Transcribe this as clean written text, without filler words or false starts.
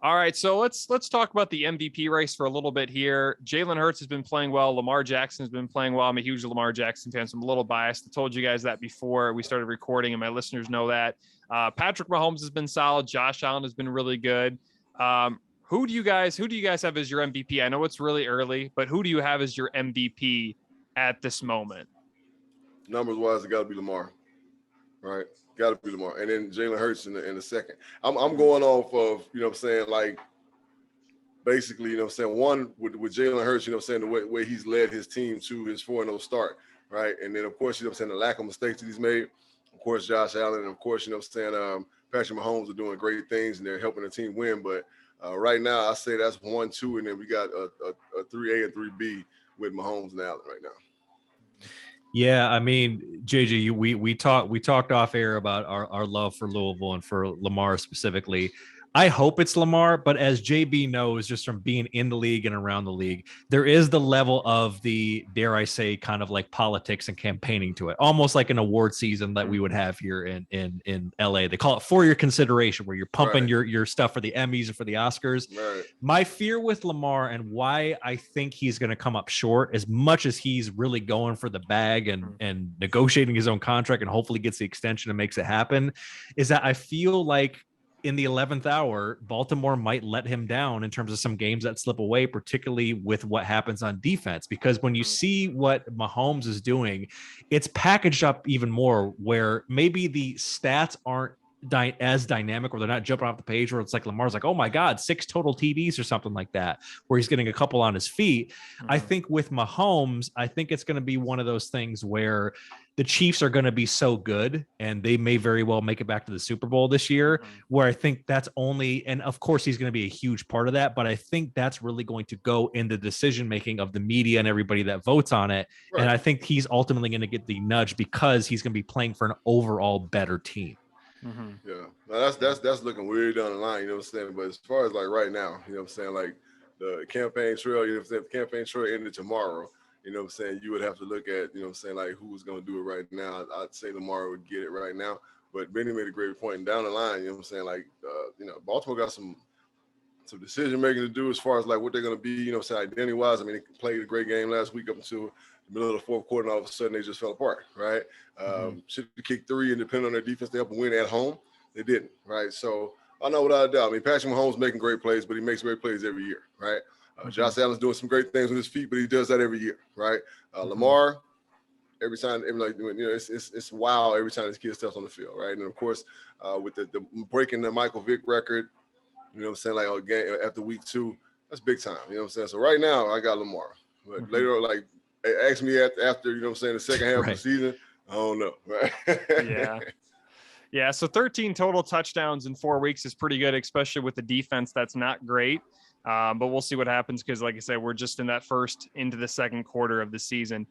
All right, so let's talk about the MVP race for a little bit here. Jalen Hurts has been playing well. Lamar Jackson has been playing well. I'm a huge Lamar Jackson fan, so I'm a little biased. I told you guys that before we started recording, and my listeners know that. Patrick Mahomes has been solid. Josh Allen has been really good. Who do you guys have as your MVP? I know it's really early, but who do you have as your MVP at this moment? Numbers wise, it got to be Lamar, right? Got to be Lamar, and then Jalen Hurts in the second. I'm going off of like basically one with Jalen Hurts, the way he's led his team to his 4-0 start, right? And then of course the lack of mistakes that he's made. Of course Josh Allen, and of course Patrick Mahomes are doing great things and they're helping the team win. But right now I say that's 1-2, and then we got a 3A and 3B with Mahomes and Allen right now. Yeah, I mean, JJ, we talked off air about our love for Louisville and for Lamar specifically. I hope it's Lamar, but as JB knows, just from being in the league and around the league, there is the level of the, dare I say, kind of like politics and campaigning to it, almost like an award season that we would have here in LA. They call it for your consideration, where you're pumping your stuff for the Emmys or for the Oscars. Right. My fear with Lamar and why I think he's going to come up short, as much as he's really going for the bag and negotiating his own contract and hopefully gets the extension and makes it happen, is that I feel like in the 11th hour, Baltimore might let him down in terms of some games that slip away, particularly with what happens on defense. Because when you see what Mahomes is doing, it's packaged up even more, where maybe the stats aren't as dynamic, or they're not jumping off the page where it's like Lamar's like, oh my God, 6 total TDs or something like that, where he's getting a couple on his feet. I think with Mahomes, I think it's going to be one of those things where the Chiefs are going to be so good, and they may very well make it back to the Super Bowl this year, where I think that's only, and of course he's going to be a huge part of that, but I think that's really going to go in the decision-making of the media and everybody that votes on it. Right. And I think he's ultimately going to get the nudge because he's going to be playing for an overall better team. Yeah, now that's looking weird down the line, But as far as like right now, like the campaign trail, if the campaign trail ended tomorrow, you would have to look at, like who's going to do it right now. I'd say Lamar would get it right now, but Benny made a great point. And down the line, like Baltimore got some decision making to do as far as like what they're going to be, identity wise. I mean, they played a great game last week up until the middle of the fourth quarter, and all of a sudden they just fell apart, right? Should have kicked 3, and depending on their defense, they up and win at home. They didn't, right? So I know without a doubt. I mean, Patrick Mahomes making great plays, but he makes great plays every year, right? Josh Allen's doing some great things with his feet, but he does that every year, right? Lamar, it's wow every time this kid steps on the field, right? And of course, with the breaking the Michael Vick record, like game after week 2, that's big time. So right now I got Lamar, but later on, like ask me after the second half of the season, I don't know, right? Yeah. So 13 total touchdowns in 4 weeks is pretty good, especially with the defense that's not great. But we'll see what happens because, like I said, we're just in that first into the second quarter of the season.